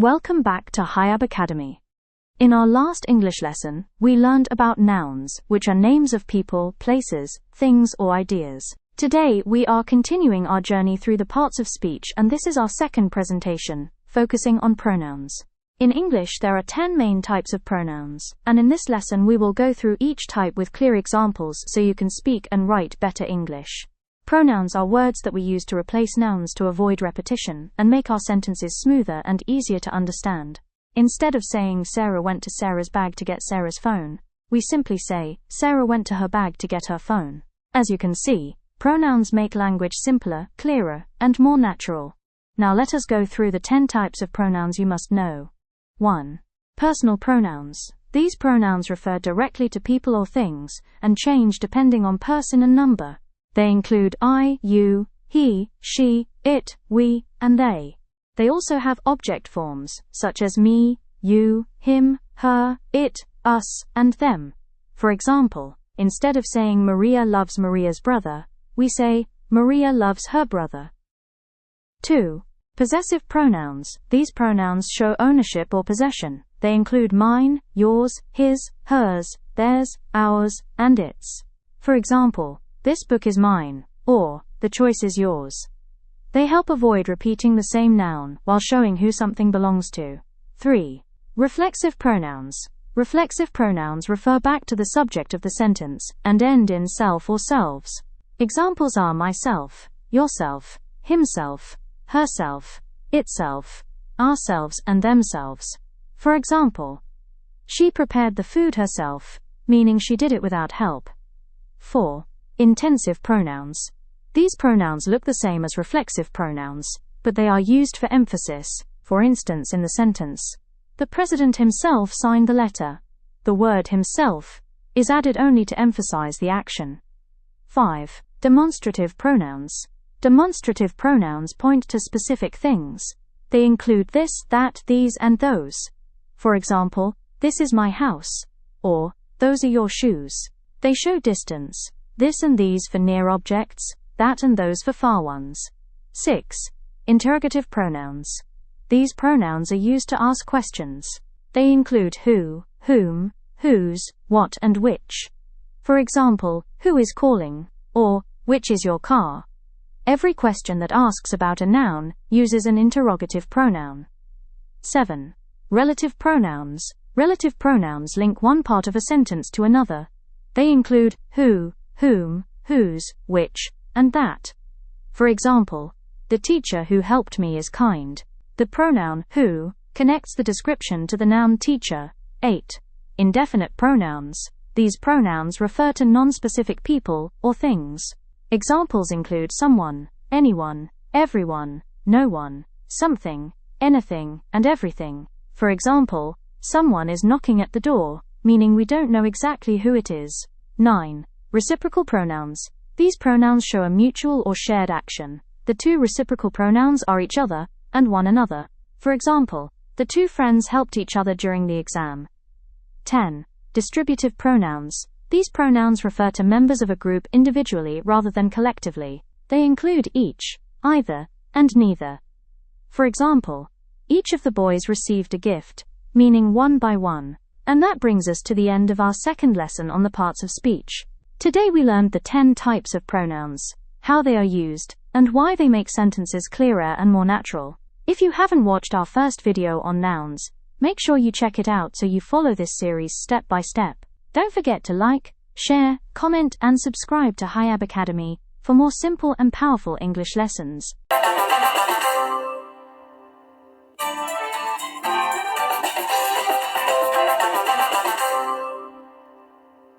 welcome back to Hyab Academy. In our last English lesson, we learned about nouns, which are names of people, places, things, or ideas. Today, we are continuing our journey through the parts of speech, and this is our second presentation, focusing on pronouns. In English, there are 10 main types of pronouns, and in this lesson we will go through each type with clear examples so you can speak and write better English. Pronouns are words that we use to replace nouns to avoid repetition and make our sentences smoother and easier to understand. Instead of saying Sarah went to Sarah's bag to get Sarah's phone, we simply say Sarah went to her bag to get her phone. As you can see, pronouns make language simpler, clearer, and more natural. Now let us go through the 10 types of pronouns you must know. 1. Personal pronouns. These pronouns refer directly to people or things, and change depending on person and number. They include I, you, he, she, it, we, and they. They also have object forms, such as me, you, him, her, it, us, and them. For example, instead of saying Maria loves Maria's brother, we say Maria loves her brother. 2. Possessive pronouns. These pronouns show ownership or possession. They include mine, yours, his, hers, theirs, ours, and its. For example, this book is mine, or the choice is yours. They help avoid repeating the same noun while showing who something belongs to. 3. Reflexive pronouns. Reflexive pronouns refer back to the subject of the sentence and end in self or selves. Examples are myself, yourself, himself, herself, itself, ourselves, and themselves. For example, she prepared the food herself, meaning she did it without help. 4. Intensive pronouns. These pronouns look the same as reflexive pronouns, but they are used for emphasis. For instance, in the sentence, the president himself signed the letter. The word himself is added only to emphasize the action. 5. Demonstrative pronouns. Demonstrative pronouns point to specific things. They include this, that, these, and those. For example, this is my house, or those are your shoes. They show distance. This and these for near objects, that and those for far ones. 6. Interrogative pronouns. These pronouns are used to ask questions. They include who, whom, whose, what, and which. For example, who is calling, or which is your car? Every question that asks about a noun uses an interrogative pronoun. 7. Relative pronouns. Relative pronouns link one part of a sentence to another. They include who, whom, whose, which, and that. For example, the teacher who helped me is kind. The pronoun who connects the description to the noun teacher. 8. Indefinite pronouns. These pronouns refer to non-specific people or things. Examples include someone, anyone, everyone, no one, something, anything, and everything. For example, someone is knocking at the door, meaning we don't know exactly who it is. 9. Reciprocal pronouns. These pronouns show a mutual or shared action. The two reciprocal pronouns are each other and one another. For example, the two friends helped each other during the exam. 10. Distributive pronouns. These pronouns refer to members of a group individually rather than collectively. They include each, either, and neither. For example, each of the boys received a gift, meaning one by one. And that brings us to the end of our second lesson on the parts of speech. Today we learned the 10 types of pronouns, how they are used, and why they make sentences clearer and more natural. If you haven't watched our first video on nouns, make sure you check it out so you follow this series step by step. Don't forget to like, share, comment, and subscribe to Hyab Academy for more simple and powerful English lessons.